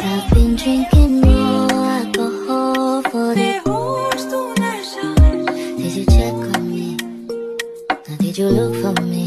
I've been drinking more alcohol for the Did you check on me? Now did you look for me?